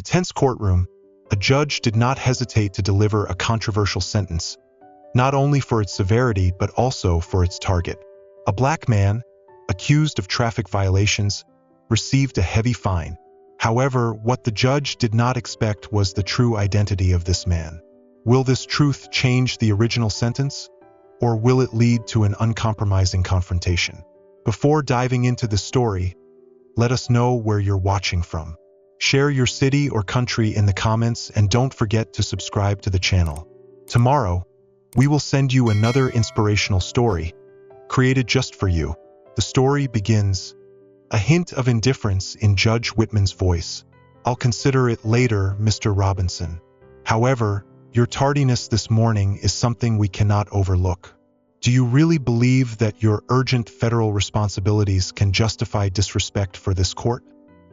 a tense courtroom, a judge did not hesitate to deliver a controversial sentence, not only for its severity but also for its target. A black man, accused of traffic violations, received a heavy fine. However, what the judge did not expect was the true identity of this man. Will this truth change the original sentence, or will it lead to an uncompromising confrontation? Before diving into the story, let us know where you're watching from. Share your city or country in the comments and don't forget to subscribe to the channel. Tomorrow, we will send you another inspirational story, created just for you. The story begins. A hint of indifference in Judge Whitman's voice. I'll consider it later, Mr. Robinson. However, your tardiness this morning is something we cannot overlook. Do you really believe that your urgent federal responsibilities can justify disrespect for this court?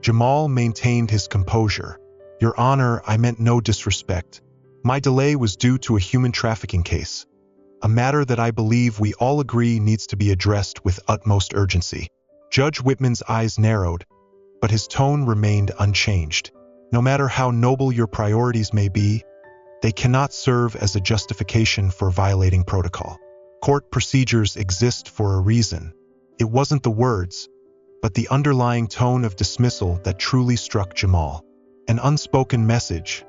Jamal maintained his composure. Your Honor, I meant no disrespect. My delay was due to a human trafficking case, a matter that I believe we all agree needs to be addressed with utmost urgency. Judge Whitman's eyes narrowed, but his tone remained unchanged. No matter how noble your priorities may be, they cannot serve as a justification for violating protocol. Court procedures exist for a reason. It wasn't the words, but the underlying tone of dismissal that truly struck Jamal. An unspoken message.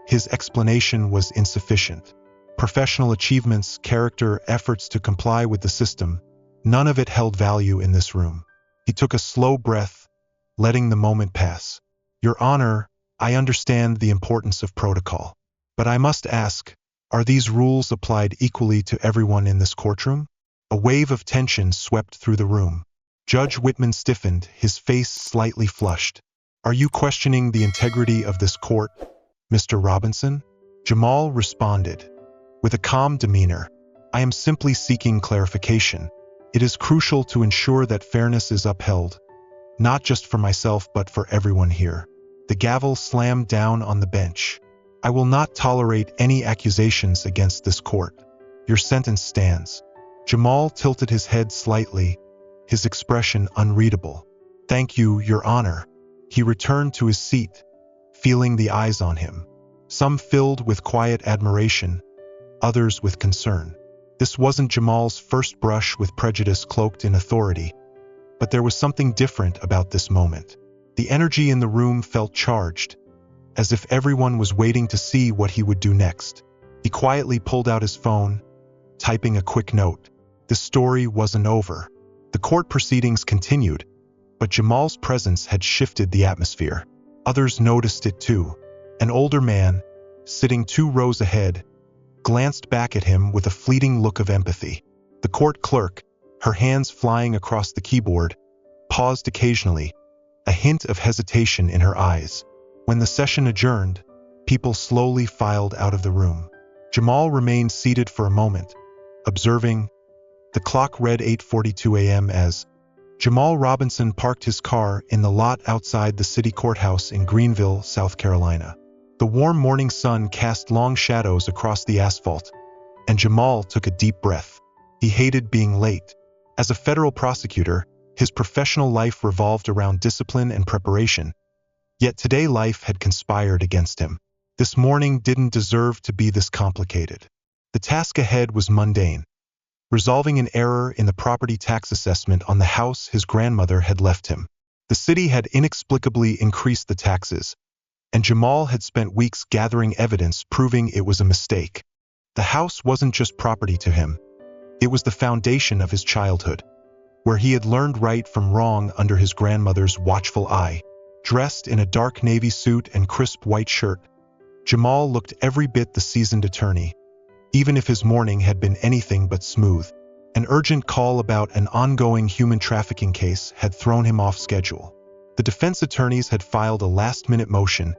His explanation was insufficient. Professional achievements, character, efforts to comply with the system, none of it held value in this room. He took a slow breath, letting the moment pass. Your Honor, I understand the importance of protocol, but I must ask, are these rules applied equally to everyone in this courtroom? A wave of tension swept through the room. Judge Whitman stiffened, his face slightly flushed. Are you questioning the integrity of this court, Mr. Robinson? Jamal responded, with a calm demeanor. I am simply seeking clarification. It is crucial to ensure that fairness is upheld, not just for myself but for everyone here. The gavel slammed down on the bench. I will not tolerate any accusations against this court. Your sentence stands. Jamal tilted his head slightly, his expression unreadable. Thank you, Your Honor. He returned to his seat, feeling the eyes on him. Some filled with quiet admiration, others with concern. This wasn't Jamal's first brush with prejudice cloaked in authority, but there was something different about this moment. The energy in the room felt charged, as if everyone was waiting to see what he would do next. He quietly pulled out his phone, typing a quick note. The story wasn't over. The court proceedings continued, but Jamal's presence had shifted the atmosphere. Others noticed it too. An older man, sitting 2 rows ahead, glanced back at him with a fleeting look of empathy. The court clerk, her hands flying across the keyboard, paused occasionally, a hint of hesitation in her eyes. When the session adjourned, people slowly filed out of the room. Jamal remained seated for a moment, observing. The clock read 8:42 a.m. as Jamal Robinson parked his car in the lot outside the city courthouse in Greenville, South Carolina. The warm morning sun cast long shadows across the asphalt, and Jamal took a deep breath. He hated being late. As a federal prosecutor, his professional life revolved around discipline and preparation. Yet today life had conspired against him. This morning didn't deserve to be this complicated. The task ahead was mundane, resolving an error in the property tax assessment on the house his grandmother had left him. The city had inexplicably increased the taxes, and Jamal had spent weeks gathering evidence proving it was a mistake. The house wasn't just property to him. It was the foundation of his childhood, where he had learned right from wrong under his grandmother's watchful eye. Dressed in a dark navy suit and crisp white shirt, Jamal looked every bit the seasoned attorney, even if his morning had been anything but smooth. An urgent call about an ongoing human trafficking case had thrown him off schedule. The defense attorneys had filed a last-minute motion,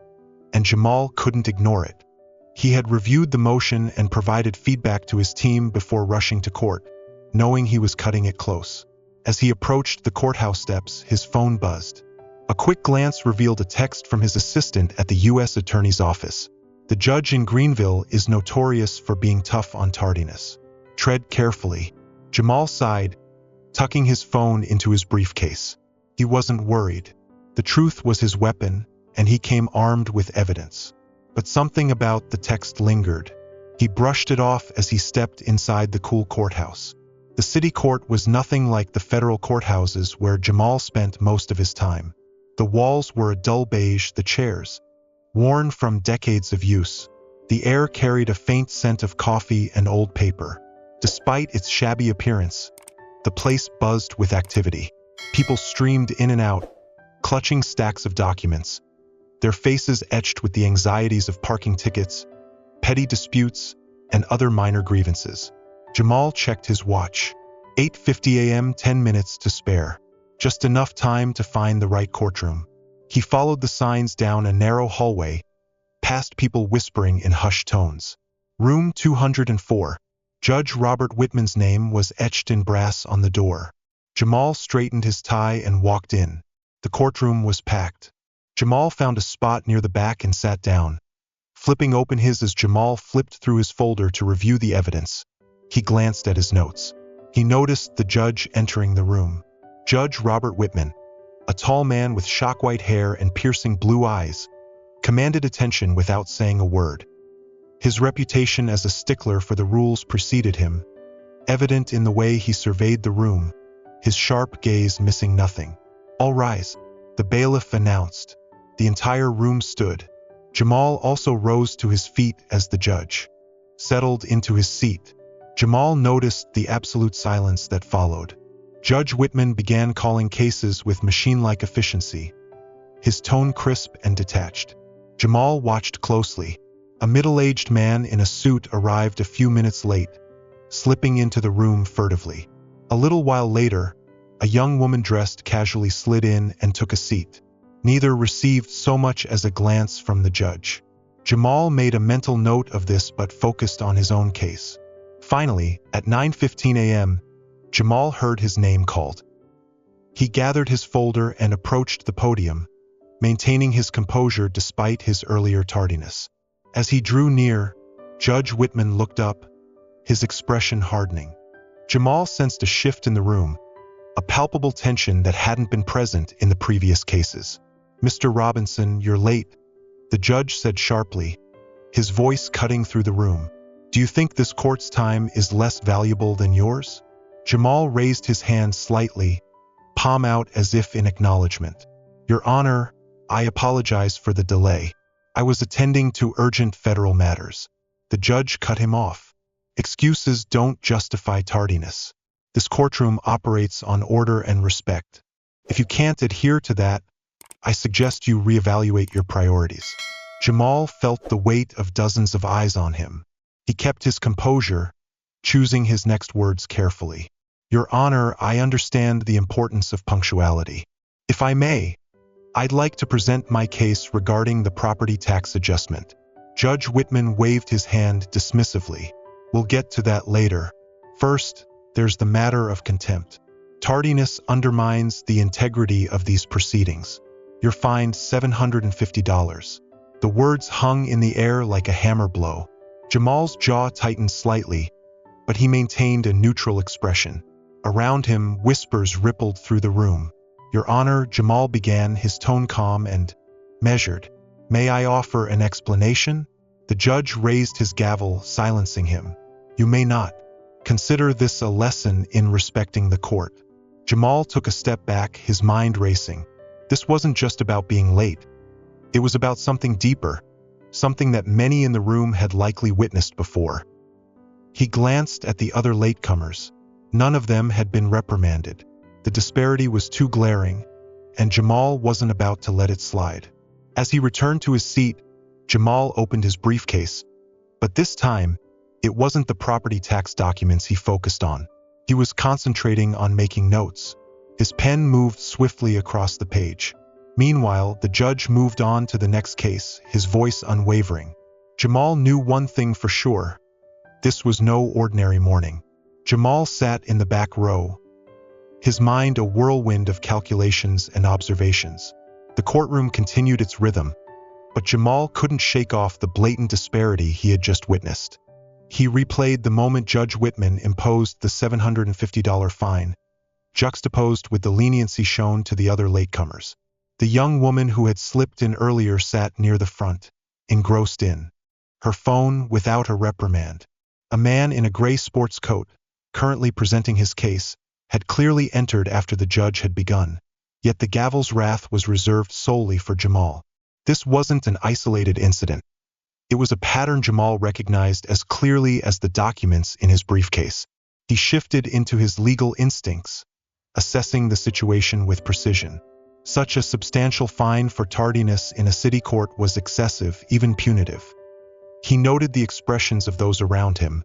and Jamal couldn't ignore it. He had reviewed the motion and provided feedback to his team before rushing to court, knowing he was cutting it close. As he approached the courthouse steps, his phone buzzed. A quick glance revealed a text from his assistant at the U.S. Attorney's Office. The judge in Greenville is notorious for being tough on tardiness. Tread carefully. Jamal sighed, tucking his phone into his briefcase. He wasn't worried. The truth was his weapon, and he came armed with evidence. But something about the text lingered. He brushed it off as he stepped inside the cool courthouse. The city court was nothing like the federal courthouses where Jamal spent most of his time. The walls were a dull beige, the chairs, worn from decades of use. The air carried a faint scent of coffee and old paper. Despite its shabby appearance, the place buzzed with activity. People streamed in and out, clutching stacks of documents, their faces etched with the anxieties of parking tickets, petty disputes, and other minor grievances. Jamal checked his watch. 8:50 a.m., 10 minutes to spare. Just enough time to find the right courtroom. He followed the signs down a narrow hallway, past people whispering in hushed tones. Room 204. Judge Robert Whitman's name was etched in brass on the door. Jamal straightened his tie and walked in. The courtroom was packed. Jamal found a spot near the back and sat down, flipping open his as Jamal flipped through his folder to review the evidence. He glanced at his notes. He noticed the judge entering the room. Judge Robert Whitman, a tall man with shock-white hair and piercing blue eyes, commanded attention without saying a word. His reputation as a stickler for the rules preceded him, evident in the way he surveyed the room, his sharp gaze missing nothing. "All rise," the bailiff announced. The entire room stood. Jamal also rose to his feet as the judge settled into his seat. Jamal noticed the absolute silence that followed. Judge Whitman began calling cases with machine-like efficiency, his tone crisp and detached. Jamal watched closely. A middle-aged man in a suit arrived a few minutes late, slipping into the room furtively. A little while later, a young woman dressed casually slid in and took a seat. Neither received so much as a glance from the judge. Jamal made a mental note of this but focused on his own case. Finally, at 9:15 a.m., Jamal heard his name called. He gathered his folder and approached the podium, maintaining his composure despite his earlier tardiness. As he drew near, Judge Whitman looked up, his expression hardening. Jamal sensed a shift in the room, a palpable tension that hadn't been present in the previous cases. "Mr. Robinson, you're late," the judge said sharply, his voice cutting through the room. "Do you think this court's time is less valuable than yours?" Jamal raised his hand slightly, palm out as if in acknowledgement. "Your Honor, I apologize for the delay. I was attending to urgent federal matters." The judge cut him off. "Excuses don't justify tardiness. This courtroom operates on order and respect. If you can't adhere to that, I suggest you reevaluate your priorities." Jamal felt the weight of dozens of eyes on him. He kept his composure, choosing his next words carefully. "Your Honor, I understand the importance of punctuality. If I may, I'd like to present my case regarding the property tax adjustment." Judge Whitman waved his hand dismissively. "We'll get to that later. First, there's the matter of contempt. Tardiness undermines the integrity of these proceedings. You're fined $750. The words hung in the air like a hammer blow. Jamal's jaw tightened slightly, but he maintained a neutral expression. Around him, whispers rippled through the room. "Your Honor," Jamal began, his tone calm and measured. "May I offer an explanation?" The judge raised his gavel, silencing him. "You may not. Consider this a lesson in respecting the court." Jamal took a step back, his mind racing. This wasn't just about being late. It was about something deeper, something that many in the room had likely witnessed before. He glanced at the other latecomers. None of them had been reprimanded. The disparity was too glaring, and Jamal wasn't about to let it slide. As he returned to his seat, Jamal opened his briefcase. But this time, it wasn't the property tax documents he focused on. He was concentrating on making notes. His pen moved swiftly across the page. Meanwhile, the judge moved on to the next case, his voice unwavering. Jamal knew one thing for sure. This was no ordinary morning. Jamal sat in the back row, his mind a whirlwind of calculations and observations. The courtroom continued its rhythm, but Jamal couldn't shake off the blatant disparity he had just witnessed. He replayed the moment Judge Whitman imposed the $750 fine, juxtaposed with the leniency shown to the other latecomers. The young woman who had slipped in earlier sat near the front, engrossed in her phone without a reprimand. A man in a gray sports coat, currently presenting his case, had clearly entered after the judge had begun. Yet the gavel's wrath was reserved solely for Jamal. This wasn't an isolated incident. It was a pattern Jamal recognized as clearly as the documents in his briefcase. He shifted into his legal instincts, assessing the situation with precision. Such a substantial fine for tardiness in a city court was excessive, even punitive. He noted the expressions of those around him,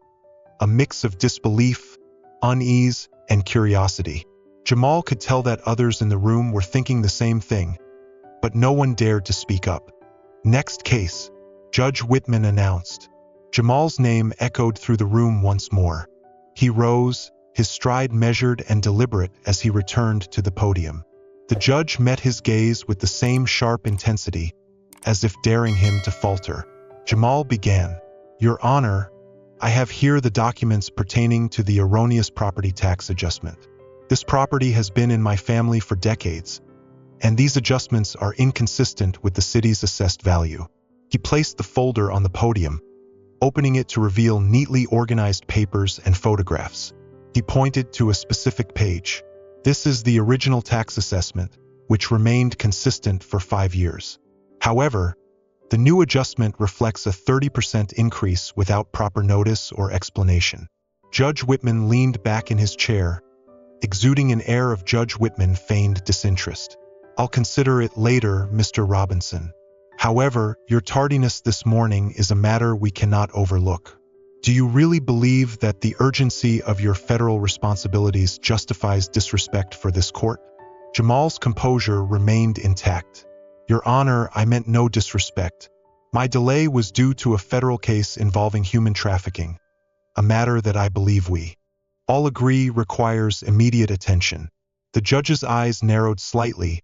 a mix of disbelief, unease, and curiosity. Jamal could tell that others in the room were thinking the same thing, but no one dared to speak up. Next case, Judge Whitman announced. Jamal's name echoed through the room once more. He rose, his stride measured and deliberate as he returned to the podium. The judge met his gaze with the same sharp intensity, as if daring him to falter. Jamal began. Your Honor, I have here the documents pertaining to the erroneous property tax adjustment. This property has been in my family for decades, and these adjustments are inconsistent with the city's assessed value. He placed the folder on the podium, opening it to reveal neatly organized papers and photographs. He pointed to a specific page. This is the original tax assessment, which remained consistent for 5 years. However, the new adjustment reflects a 30% increase without proper notice or explanation. Judge Whitman leaned back in his chair, exuding an air of Judge Whitman feigned disinterest. I'll consider it later, Mr. Robinson. However, your tardiness this morning is a matter we cannot overlook. Do you really believe that the urgency of your federal responsibilities justifies disrespect for this court? Jamal's composure remained intact. Your Honor, I meant no disrespect. My delay was due to a federal case involving human trafficking, a matter that I believe we all agree requires immediate attention. The judge's eyes narrowed slightly,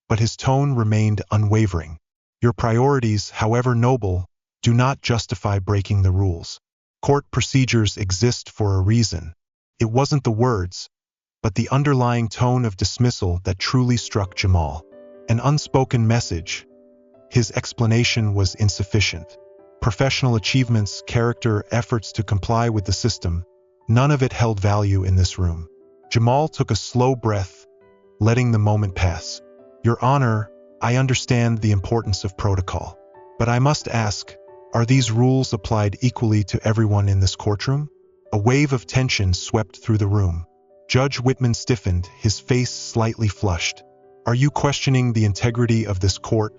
but his tone remained unwavering. Your priorities, however noble, do not justify breaking the rules. Court procedures exist for a reason. It wasn't the words, but the underlying tone of dismissal that truly struck Jamal. An unspoken message. His explanation was insufficient. Professional achievements, character, efforts to comply with the system, none of it held value in this room. Jamal took a slow breath, letting the moment pass. Your Honor, I understand the importance of protocol, but I must ask, are these rules applied equally to everyone in this courtroom? A wave of tension swept through the room. Judge Whitman stiffened, his face slightly flushed. Are you questioning the integrity of this court,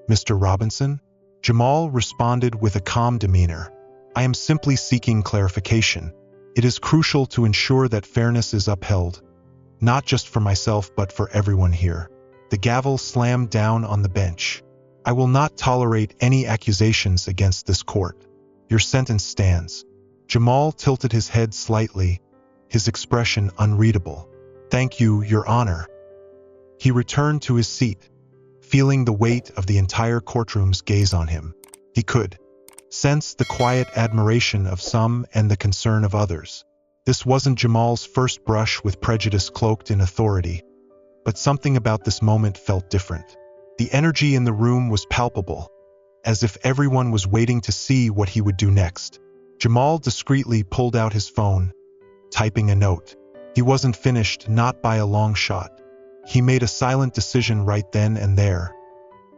Mr. Robinson? Jamal responded with a calm demeanor. I am simply seeking clarification. It is crucial to ensure that fairness is upheld, not just for myself but for everyone here. The gavel slammed down on the bench. I will not tolerate any accusations against this court. Your sentence stands. Jamal tilted his head slightly, his expression unreadable. Thank you, Your Honor. He returned to his seat, feeling the weight of the entire courtroom's gaze on him. He could sense the quiet admiration of some and the concern of others. This wasn't Jamal's first brush with prejudice cloaked in authority, but something about this moment felt different. The energy in the room was palpable, as if everyone was waiting to see what he would do next. Jamal discreetly pulled out his phone, typing a note. He wasn't finished, not by a long shot. He made a silent decision right then and there.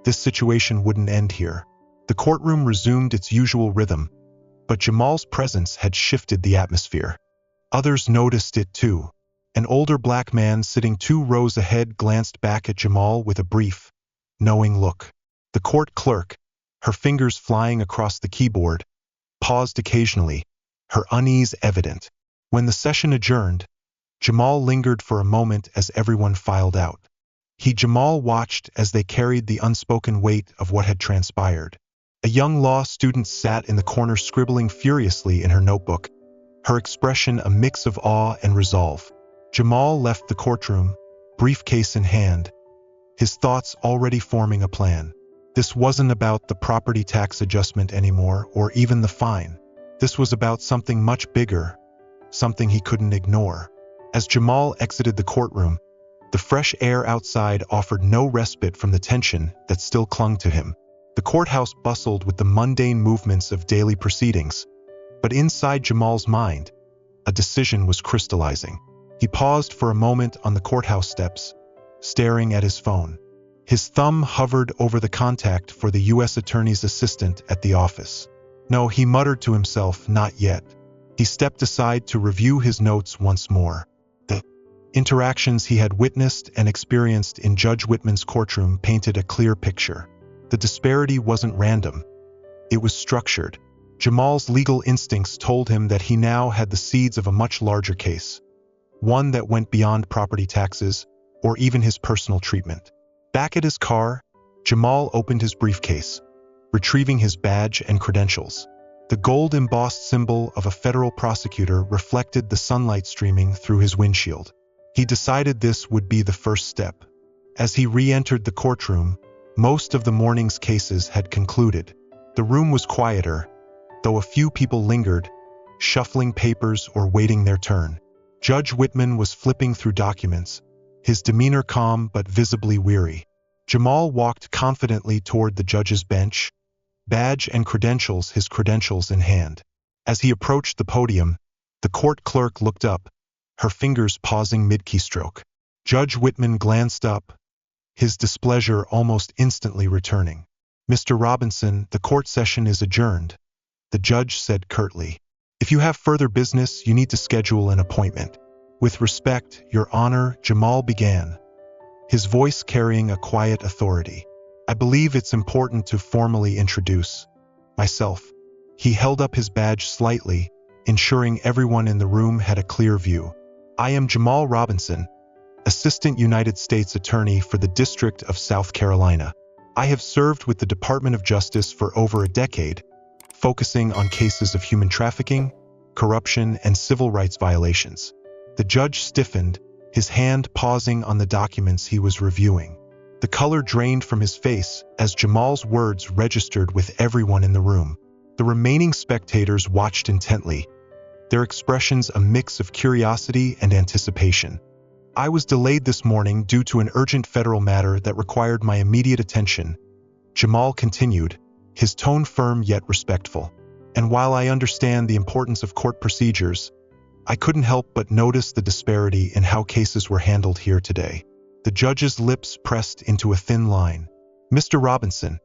This situation wouldn't end here. The courtroom resumed its usual rhythm, but Jamal's presence had shifted the atmosphere. Others noticed it too. An older black man sitting 2 rows ahead glanced back at Jamal with a brief, knowing look. The court clerk, her fingers flying across the keyboard, paused occasionally, her unease evident. When the session adjourned, Jamal lingered for a moment as everyone filed out. Jamal watched as they carried the unspoken weight of what had transpired. A young law student sat in the corner scribbling furiously in her notebook, her expression a mix of awe and resolve. Jamal left the courtroom, briefcase in hand, his thoughts already forming a plan. This wasn't about the property tax adjustment anymore, or even the fine. This was about something much bigger, something he couldn't ignore. As Jamal exited the courtroom, The fresh air outside offered no respite from the tension that still clung to him. The courthouse bustled with the mundane movements of daily proceedings. But inside Jamal's mind, a decision was crystallizing. He paused for a moment on the courthouse steps, staring at his phone. His thumb hovered over the contact for the U.S. Attorney's assistant at the office. No, he muttered to himself, not yet. He stepped aside to review his notes once more. The interactions he had witnessed and experienced in Judge Whitman's courtroom painted a clear picture. The disparity wasn't random. It was structured. Jamal's legal instincts told him that he now had the seeds of a much larger case, one that went beyond property taxes or even his personal treatment. Back at his car, Jamal opened his briefcase, retrieving his badge and credentials. The gold-embossed symbol of a federal prosecutor reflected the sunlight streaming through his windshield. He decided this would be the first step. As he re-entered the courtroom, most of the morning's cases had concluded. The room was quieter, though a few people lingered, shuffling papers or waiting their turn. Judge Whitman was flipping through documents, his demeanor calm but visibly weary. Jamal walked confidently toward the judge's bench, badge and his credentials in hand. As he approached the podium, the court clerk looked up, her fingers pausing mid-keystroke. Judge Whitman glanced up, his displeasure almost instantly returning. "Mr. Robinson, the court session is adjourned," the judge said curtly. "If you have further business, you need to schedule an appointment." "With respect, Your Honor," Jamal began, his voice carrying a quiet authority. "I believe it's important to formally introduce myself." He held up his badge slightly, ensuring everyone in the room had a clear view. "I am Jamal Robinson, Assistant United States Attorney for the District of South Carolina. I have served with the Department of Justice for over a decade, focusing on cases of human trafficking, corruption, and civil rights violations." The judge stiffened, his hand pausing on the documents he was reviewing. The color drained from his face as Jamal's words registered with everyone in the room. The remaining spectators watched intently, their expressions a mix of curiosity and anticipation. "I was delayed this morning due to an urgent federal matter that required my immediate attention," Jamal continued, his tone firm yet respectful. "And while I understand the importance of court procedures, I couldn't help but notice the disparity in how cases were handled here today." The judge's lips pressed into a thin line. "Mr. Robinson,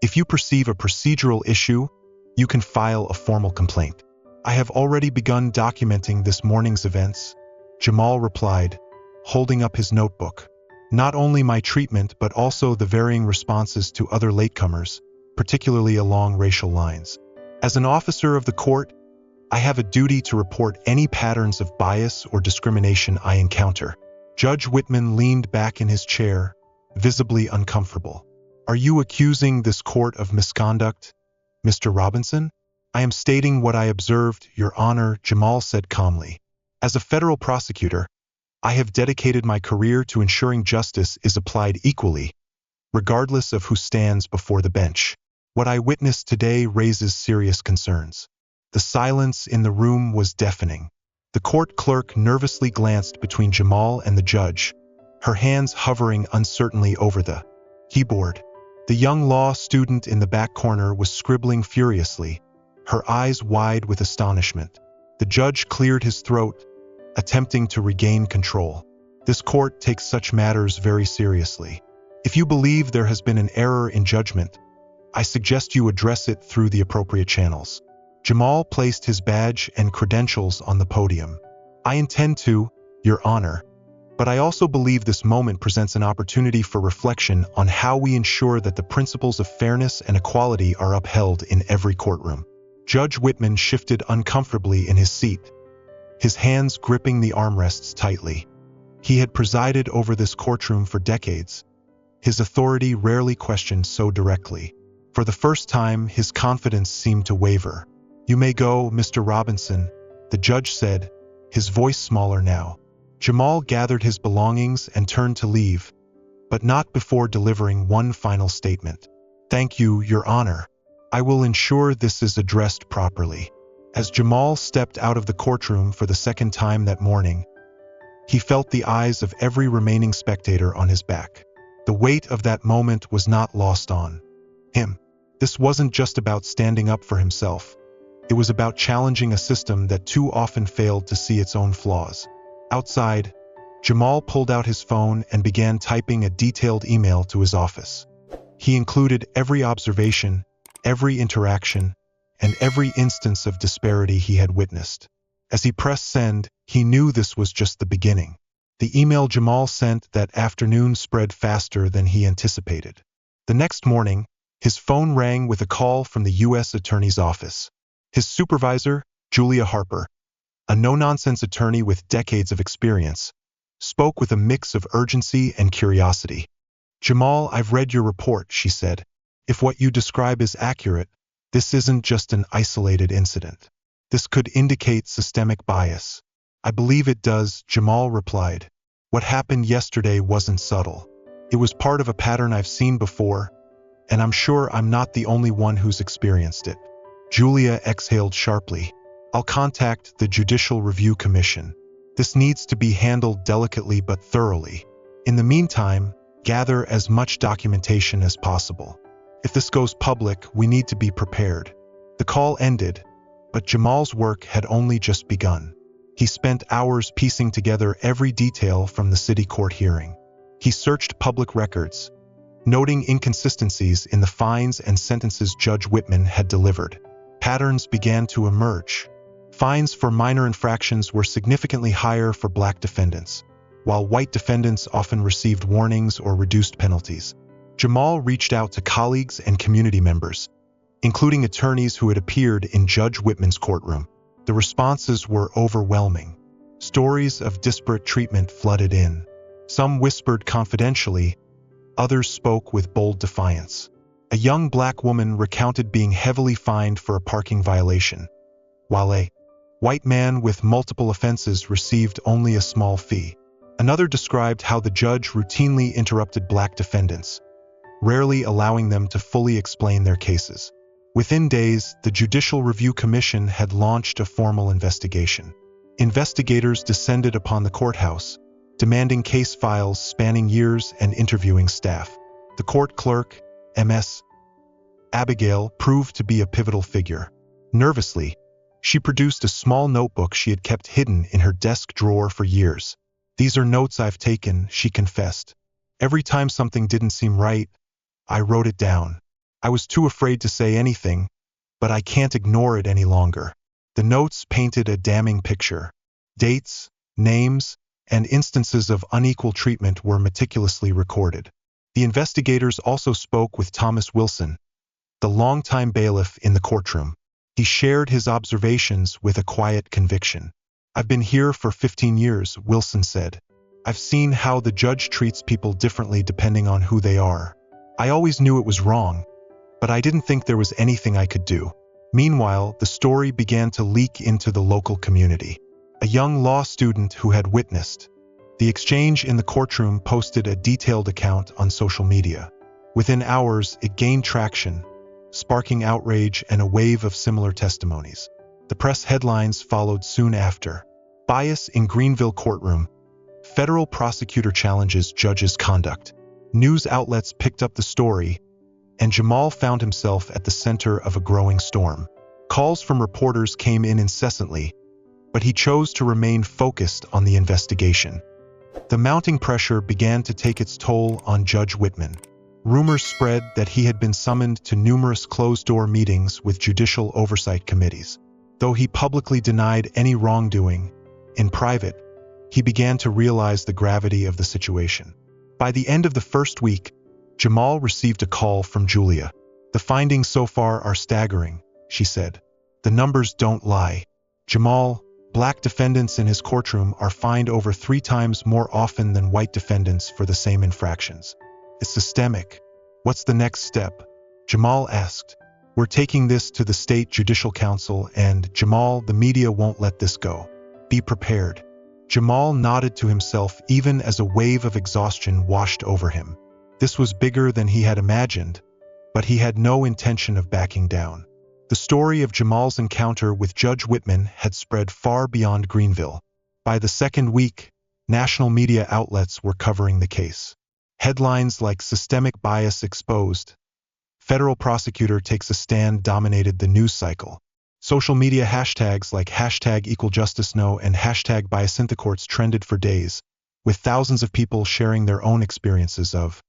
if you perceive a procedural issue, you can file a formal complaint." "I have already begun documenting this morning's events," Jamal replied, holding up his notebook. "Not only my treatment but also the varying responses to other latecomers, particularly along racial lines. As an officer of the court, I have a duty to report any patterns of bias or discrimination I encounter." Judge Whitman leaned back in his chair, visibly uncomfortable. "Are you accusing this court of misconduct, Mr. Robinson?" "I am stating what I observed, Your Honor," Jamal said calmly. "As a federal prosecutor, I have dedicated my career to ensuring justice is applied equally, regardless of who stands before the bench. What I witnessed today raises serious concerns." The silence in the room was deafening. The court clerk nervously glanced between Jamal and the judge, her hands hovering uncertainly over the keyboard. The young law student in the back corner was scribbling furiously, her eyes wide with astonishment. The judge cleared his throat, attempting to regain control. "This court takes such matters very seriously. If you believe there has been an error in judgment, I suggest you address it through the appropriate channels." Jamal placed his badge and credentials on the podium. "I intend to, Your Honor, but I also believe this moment presents an opportunity for reflection on how we ensure that the principles of fairness and equality are upheld in every courtroom." Judge Whitman shifted uncomfortably in his seat, his hands gripping the armrests tightly. He had presided over this courtroom for decades, his authority rarely questioned so directly. For the first time, his confidence seemed to waver. "You may go, Mr. Robinson," the judge said, his voice smaller now. Jamal gathered his belongings and turned to leave, but not before delivering one final statement. "Thank you, Your Honor. I will ensure this is addressed properly." As Jamal stepped out of the courtroom for the second time that morning, He felt the eyes of every remaining spectator on his back. The weight of that moment was not lost on him. This wasn't just about standing up for himself. It was about challenging a system that too often failed to see its own flaws. Outside, Jamal pulled out his phone and began typing a detailed email to his office. He included every observation, every interaction, and every instance of disparity he had witnessed. As he pressed send, he knew this was just the beginning. The email Jamal sent that afternoon spread faster than he anticipated. The next morning, his phone rang with a call from the U.S. Attorney's Office. His supervisor, Julia Harper, a no-nonsense attorney with decades of experience, spoke with a mix of urgency and curiosity. "Jamal, I've read your report," she said. "If what you describe is accurate, this isn't just an isolated incident. This could indicate systemic bias." "I believe it does," Jamal replied. "What happened yesterday wasn't subtle. It was part of a pattern I've seen before, and I'm sure I'm not the only one who's experienced it." Julia exhaled sharply. "I'll contact the Judicial Review Commission. This needs to be handled delicately but thoroughly. In the meantime, gather as much documentation as possible. If this goes public, we need to be prepared." The call ended, but Jamal's work had only just begun. He spent hours piecing together every detail from the city court hearing. He searched public records, noting inconsistencies in the fines and sentences Judge Whitman had delivered. Patterns began to emerge. Fines for minor infractions were significantly higher for black defendants, while white defendants often received warnings or reduced penalties. Jamal reached out to colleagues and community members, including attorneys who had appeared in Judge Whitman's courtroom. The responses were overwhelming. Stories of disparate treatment flooded in. Some whispered confidentially, others spoke with bold defiance. A young black woman recounted being heavily fined for a parking violation, while a white man with multiple offenses received only a small fee. Another described how the judge routinely interrupted black defendants, rarely allowing them to fully explain their cases. Within days, the Judicial Review Commission had launched a formal investigation. Investigators descended upon the courthouse, demanding case files spanning years and interviewing staff. The court clerk, Ms. Abigail, proved to be a pivotal figure. Nervously, she produced a small notebook she had kept hidden in her desk drawer for years. "These are notes I've taken," she confessed. "Every time something didn't seem right, I wrote it down. I was too afraid to say anything, but I can't ignore it any longer." The notes painted a damning picture. Dates, names, and instances of unequal treatment were meticulously recorded. The investigators also spoke with Thomas Wilson, the longtime bailiff in the courtroom. He shared his observations with a quiet conviction. "I've been here for 15 years, Wilson said. "I've seen how the judge treats people differently depending on who they are. I always knew it was wrong, but I didn't think there was anything I could do." Meanwhile, the story began to leak into the local community. A young law student who had witnessed the exchange in the courtroom posted a detailed account on social media. Within hours, it gained traction, sparking outrage and a wave of similar testimonies. The press headlines followed soon after. "Bias in Greenville Courtroom. Federal Prosecutor Challenges Judge's Conduct." News outlets picked up the story, and Jamal found himself at the center of a growing storm. Calls from reporters came in incessantly, but he chose to remain focused on the investigation. The mounting pressure began to take its toll on Judge Whitman. Rumors spread that he had been summoned to numerous closed-door meetings with judicial oversight committees. Though he publicly denied any wrongdoing, in private, he began to realize the gravity of the situation. By the end of the first week, Jamal received a call from Julia. "The findings so far are staggering," she said. "The numbers don't lie. Jamal, black defendants in his courtroom are fined over 3 times more often than white defendants for the same infractions. It's systemic. What's the next step?" Jamal asked. "We're taking this to the State Judicial Council and, Jamal, the media won't let this go. Be prepared." Jamal nodded to himself even as a wave of exhaustion washed over him. This was bigger than he had imagined, but he had no intention of backing down. The story of Jamal's encounter with Judge Whitman had spread far beyond Greenville. By the second week, National media outlets were covering the case. Headlines like "Systemic Bias Exposed," "Federal Prosecutor Takes a Stand" dominated the news cycle. Social media hashtags like #EqualJusticeNo and #BiasintheCourts trended for days, with thousands of people sharing their own experiences of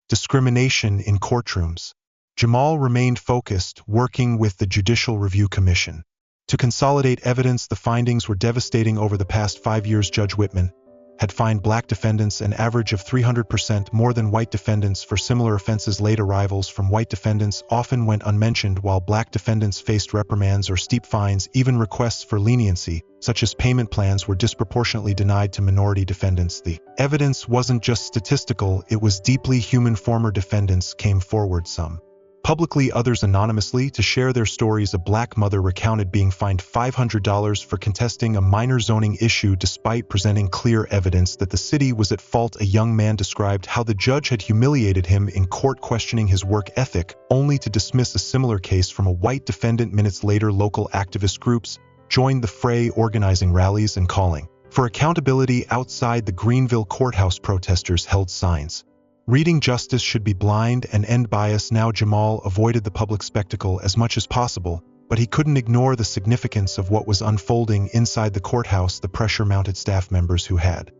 discrimination in courtrooms. Jamal remained focused, working with the Judicial Review Commission to consolidate evidence. The findings were devastating. Over the past 5 years, Judge Whitman had fined black defendants an average of 300% more than white defendants for similar offenses. Late arrivals from white defendants often went unmentioned, while black defendants faced reprimands or steep fines. Even requests for leniency, such as payment plans, were disproportionately denied to minority defendants. The evidence wasn't just statistical, it was deeply human. Former defendants came forward, some publicly, others anonymously, to share their stories. A black mother recounted being fined $500 for contesting a minor zoning issue despite presenting clear evidence that the city was at fault. A young man described how the judge had humiliated him in court, questioning his work ethic, only to dismiss a similar case from a white defendant. Minutes later, local activist groups joined the fray, organizing rallies and calling for accountability outside the Greenville courthouse. Protesters held signs reading "Justice should be blind and end bias." Now, Jamal avoided the public spectacle as much as possible, but he couldn't ignore the significance of what was unfolding inside the courthouse. The pressure mounted. Staff members who had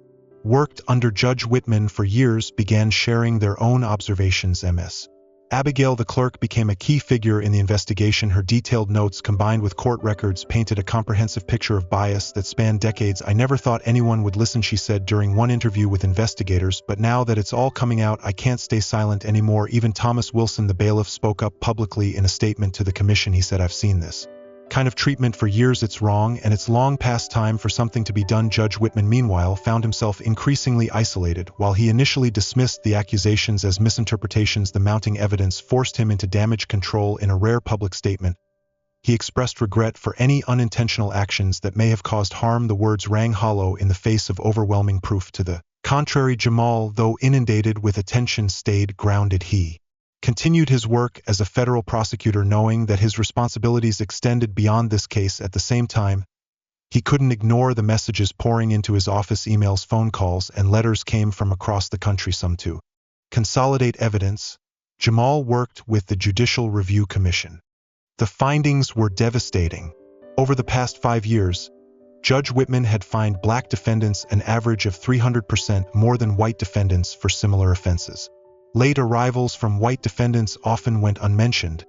worked under Judge Whitman for years began sharing their own observations. Ms. Abigail, the clerk, became a key figure in the investigation. Her detailed notes, combined with court records, painted a comprehensive picture of bias that spanned decades. "I never thought anyone would listen," she said during one interview with investigators, "but now that it's all coming out, I can't stay silent anymore." Even Thomas Wilson, the bailiff, spoke up publicly. In a statement to the commission, he said, "I've seen this kind of treatment for years. It's wrong, and it's long past time for something to be done." Judge Whitman, meanwhile, found himself increasingly isolated. While he initially dismissed the accusations as misinterpretations, the mounting evidence forced him into damage control. In a rare public statement, he expressed regret for any unintentional actions that may have caused harm. The words rang hollow in the face of overwhelming proof to the contrary. Jamal, though inundated with attention, stayed grounded. He continued his work as a federal prosecutor, knowing that his responsibilities extended beyond this case. At the same time, he couldn't ignore the messages pouring into his office. Emails, phone calls, and letters came from across the country. Some to consolidate evidence, Jamal worked with the Judicial Review Commission. The findings were devastating. Over the past 5 years, Judge Whitman had fined black defendants an average of 300% more than white defendants for similar offenses. Late arrivals from white defendants often went unmentioned,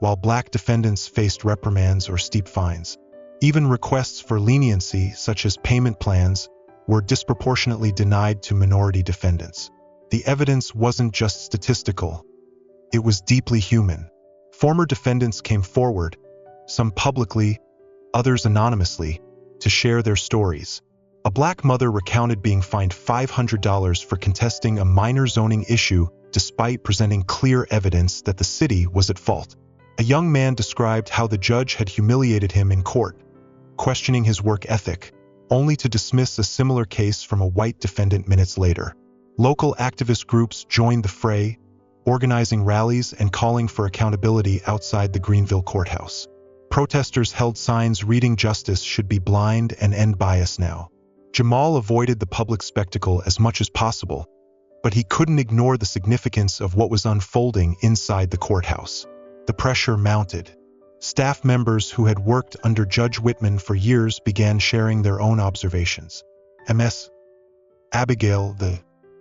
while black defendants faced reprimands or steep fines. Even requests for leniency, such as payment plans, were disproportionately denied to minority defendants. The evidence wasn't just statistical, it was deeply human. Former defendants came forward, some publicly, others anonymously, to share their stories. A black mother recounted being fined $500 for contesting a minor zoning issue despite presenting clear evidence that the city was at fault. A young man described how the judge had humiliated him in court, questioning his work ethic, only to dismiss a similar case from a white defendant. Minutes later, local activist groups joined the fray, organizing rallies and calling for accountability outside the Greenville courthouse. Protesters held signs reading "Justice should be blind and end bias." Now, Jamal avoided the public spectacle as much as possible, but he couldn't ignore the significance of what was unfolding inside the courthouse. The pressure mounted. Staff members who had worked under Judge Whitman for years began sharing their own observations. Ms. Abigail, the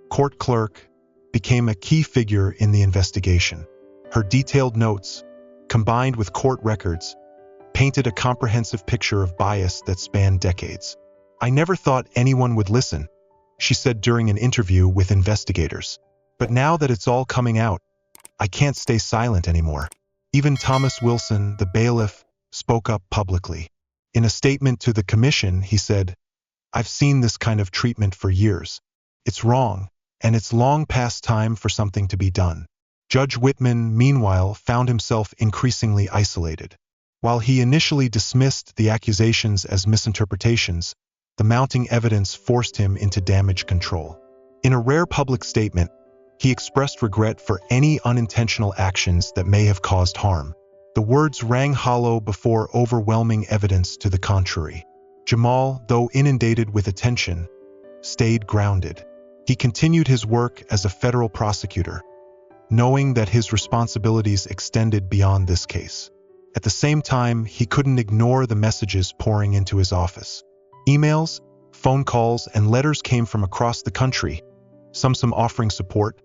court clerk, became a key figure in the investigation. Her detailed notes, combined with court records, painted a comprehensive picture of bias that spanned decades. "I never thought anyone would listen," she said during an interview with investigators. "But now that it's all coming out, I can't stay silent anymore." Even Thomas Wilson, the bailiff, spoke up publicly. In a statement to the commission, he said, "I've seen this kind of treatment for years. It's wrong, and it's long past time for something to be done." Judge Whitman, meanwhile, found himself increasingly isolated. While he initially dismissed the accusations as misinterpretations, the mounting evidence forced him into damage control. In a rare public statement, he expressed regret for any unintentional actions that may have caused harm. The words rang hollow before overwhelming evidence to the contrary. Jamal, though inundated with attention, stayed grounded. He continued his work as a federal prosecutor, knowing that his responsibilities extended beyond this case. At the same time, he couldn't ignore the messages pouring into his office. Emails, phone calls, and letters came from across the country, some offering support,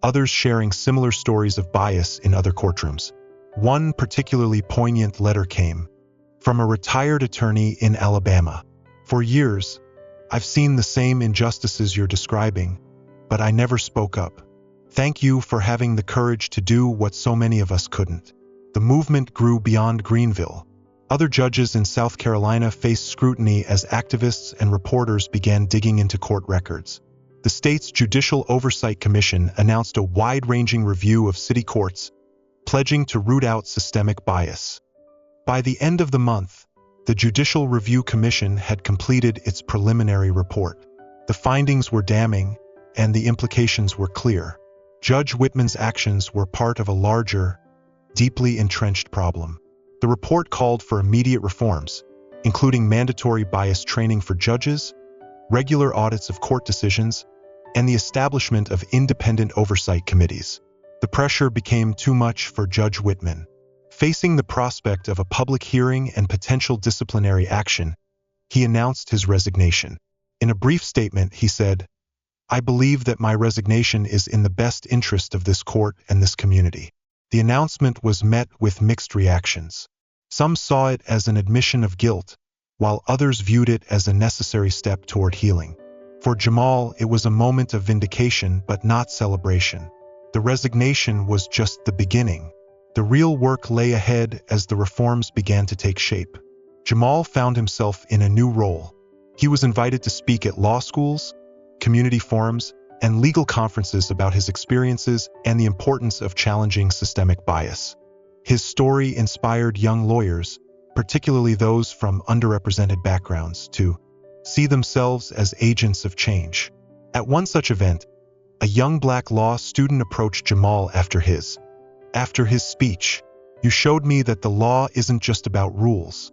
others sharing similar stories of bias in other courtrooms. One particularly poignant letter came from a retired attorney in Alabama. "For years, I've seen the same injustices you're describing, but I never spoke up. Thank you for having the courage to do what so many of us couldn't." The movement grew beyond Greenville. Other judges in South Carolina faced scrutiny as activists and reporters began digging into court records. The state's Judicial Oversight Commission announced a wide-ranging review of city courts, pledging to root out systemic bias. By the end of the month, the Judicial Review Commission had completed its preliminary report. The findings were damning, and the implications were clear. Judge Whitman's actions were part of a larger, deeply entrenched problem. The report called for immediate reforms, including mandatory bias training for judges, regular audits of court decisions, and the establishment of independent oversight committees. The pressure became too much for Judge Whitman. Facing the prospect of a public hearing and potential disciplinary action, he announced his resignation. In a brief statement, he said, "I believe that my resignation is in the best interest of this court and this community." The announcement was met with mixed reactions. Some saw it as an admission of guilt, while others viewed it as a necessary step toward healing. For Jamal, it was a moment of vindication but not celebration. The resignation was just the beginning. The real work lay ahead as the reforms began to take shape. Jamal found himself in a new role. He was invited to speak at law schools, community forums, and legal conferences about his experiences and the importance of challenging systemic bias. His story inspired young lawyers, particularly those from underrepresented backgrounds, to see themselves as agents of change. At one such event, a young black law student approached Jamal after his speech. "You showed me that the law isn't just about rules.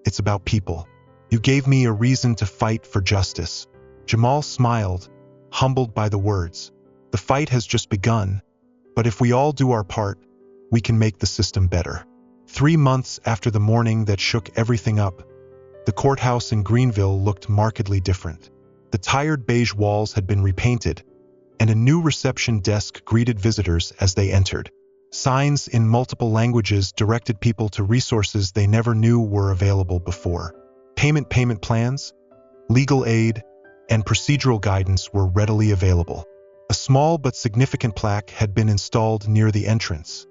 It's about people. You gave me a reason to fight for justice." Jamal smiled, humbled by the words. "The fight has just begun, but if we all do our part, we can make the system better." 3 months after the morning that shook everything up, the courthouse in Greenville looked markedly different. The tired beige walls had been repainted, and a new reception desk greeted visitors as they entered. Signs in multiple languages directed people to resources they never knew were available before. Payment plans, legal aid, and procedural guidance were readily available. A small but significant plaque had been installed near the entrance.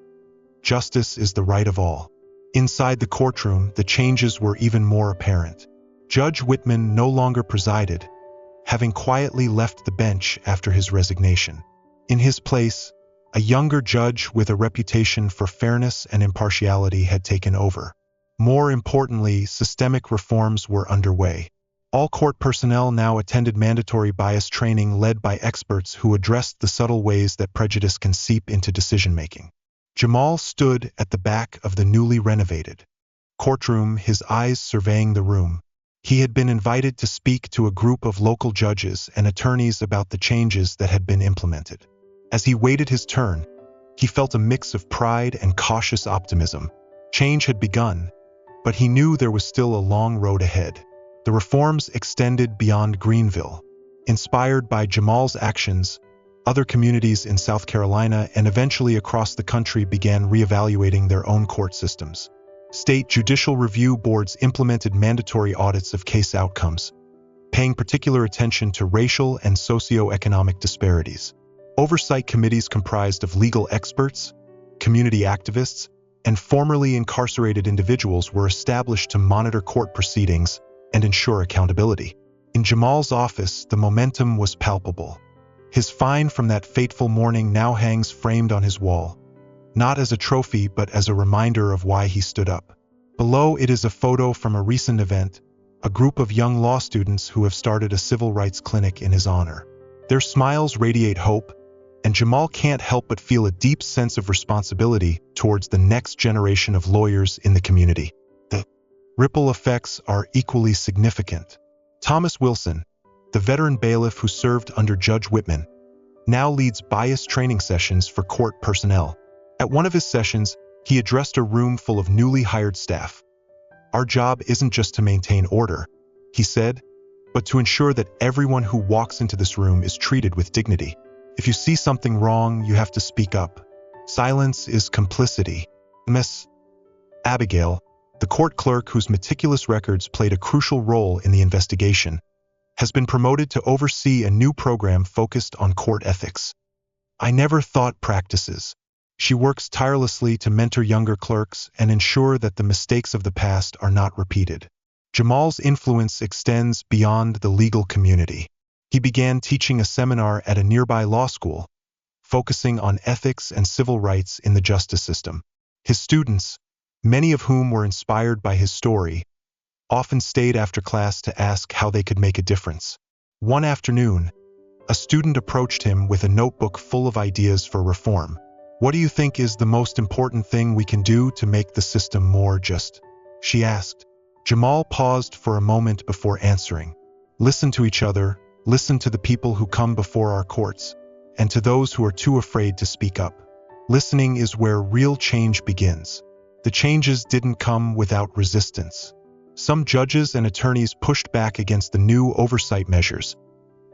"Justice is the right of all." Inside the courtroom, the changes were even more apparent. Judge Whitman no longer presided, having quietly left the bench after his resignation. In his place, a younger judge with a reputation for fairness and impartiality had taken over. More importantly, systemic reforms were underway. All court personnel now attended mandatory bias training led by experts who addressed the subtle ways that prejudice can seep into decision-making. Jamal stood at the back of the newly renovated courtroom, his eyes surveying the room. He had been invited to speak to a group of local judges and attorneys about the changes that had been implemented. As he waited his turn, he felt a mix of pride and cautious optimism. Change had begun, but he knew there was still a long road ahead. The reforms extended beyond Greenville. Inspired by Jamal's actions, other communities in South Carolina and eventually across the country began reevaluating their own court systems. State judicial review boards implemented mandatory audits of case outcomes, paying particular attention to racial and socioeconomic disparities. Oversight committees comprised of legal experts, community activists, and formerly incarcerated individuals were established to monitor court proceedings and ensure accountability. In Jamal's office, the momentum was palpable. His fine from that fateful morning now hangs framed on his wall, not as a trophy but as a reminder of why he stood up. Below it is a photo from a recent event, a group of young law students who have started a civil rights clinic in his honor. Their smiles radiate hope, and Jamal can't help but feel a deep sense of responsibility towards the next generation of lawyers in the community. The ripple effects are equally significant. Thomas Wilson, the veteran bailiff who served under Judge Whitman, now leads bias training sessions for court personnel. At one of his sessions, he addressed a room full of newly hired staff. "Our job isn't just to maintain order," he said, "but to ensure that everyone who walks into this room is treated with dignity. If you see something wrong, you have to speak up. Silence is complicity." Miss Abigail, the court clerk whose meticulous records played a crucial role in the investigation, has been promoted to oversee a new program focused on court ethics. "I never thought practices." She works tirelessly to mentor younger clerks and ensure that the mistakes of the past are not repeated. Jamal's influence extends beyond the legal community. He began teaching a seminar at a nearby law school, focusing on ethics and civil rights in the justice system. His students, many of whom were inspired by his story, often stayed after class to ask how they could make a difference. One afternoon, a student approached him with a notebook full of ideas for reform. "What do you think is the most important thing we can do to make the system more just?" she asked. Jamal paused for a moment before answering. "Listen to each other, listen to the people who come before our courts, and to those who are too afraid to speak up. Listening is where real change begins." The changes didn't come without resistance. Some judges and attorneys pushed back against the new oversight measures,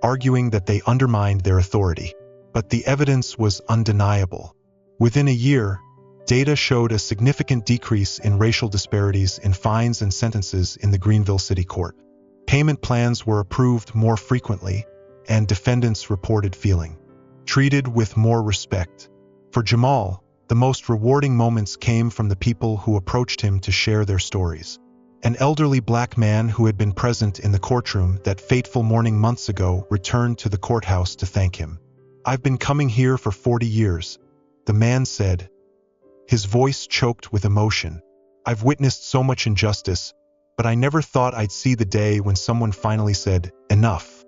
arguing that they undermined their authority. But the evidence was undeniable. Within a year, data showed a significant decrease in racial disparities in fines and sentences in the Greenville City Court. Payment plans were approved more frequently, and defendants reported feeling treated with more respect. For Jamal, the most rewarding moments came from the people who approached him to share their stories. An elderly black man who had been present in the courtroom that fateful morning months ago returned to the courthouse to thank him. "I've been coming here for 40 years, the man said, his voice choked with emotion. "I've witnessed so much injustice, but I never thought I'd see the day when someone finally said, 'Enough.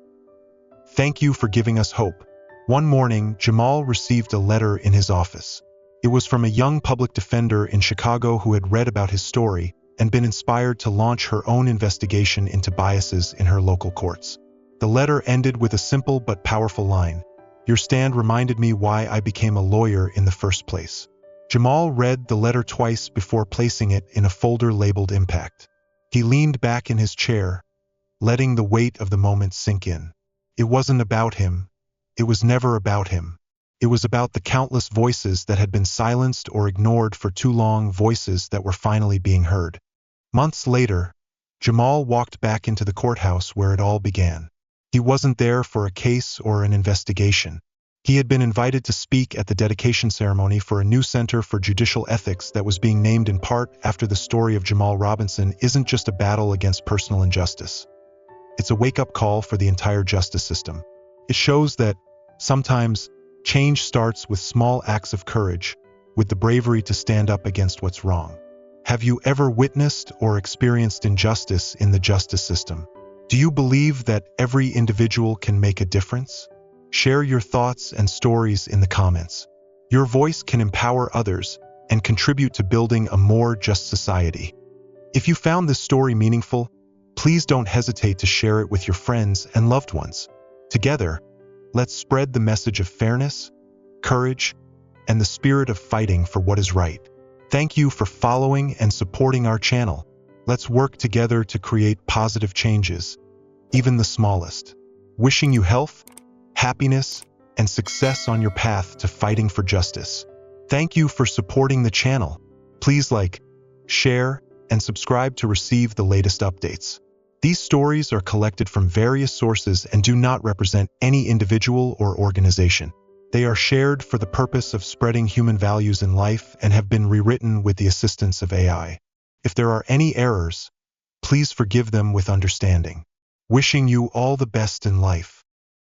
Thank you for giving us hope.'" One morning, Jamal received a letter in his office. It was from a young public defender in Chicago who had read about his story and been inspired to launch her own investigation into biases in her local courts. The letter ended with a simple but powerful line: "Your stand reminded me why I became a lawyer in the first place." Jamal read the letter twice before placing it in a folder labeled Impact. He leaned back in his chair, letting the weight of the moment sink in. It wasn't about him. It was never about him. It was about the countless voices that had been silenced or ignored for too long, voices that were finally being heard. Months later, Jamal walked back into the courthouse where it all began. He wasn't there for a case or an investigation. He had been invited to speak at the dedication ceremony for a new center for judicial ethics that was being named in part after the story of Jamal Robinson isn't just a battle against personal injustice. It's a wake-up call for the entire justice system. It shows that, sometimes, change starts with small acts of courage, with the bravery to stand up against what's wrong. Have you ever witnessed or experienced injustice in the justice system? Do you believe that every individual can make a difference? Share your thoughts and stories in the comments. Your voice can empower others and contribute to building a more just society. If you found this story meaningful, please don't hesitate to share it with your friends and loved ones. Together, let's spread the message of fairness, courage, and the spirit of fighting for what is right. Thank you for following and supporting our channel. Let's work together to create positive changes, even the smallest. Wishing you health, happiness, and success on your path to fighting for justice. Thank you for supporting the channel. Please like, share, and subscribe to receive the latest updates. These stories are collected from various sources and do not represent any individual or organization. They are shared for the purpose of spreading human values in life and have been rewritten with the assistance of AI. If there are any errors, please forgive them with understanding. Wishing you all the best in life.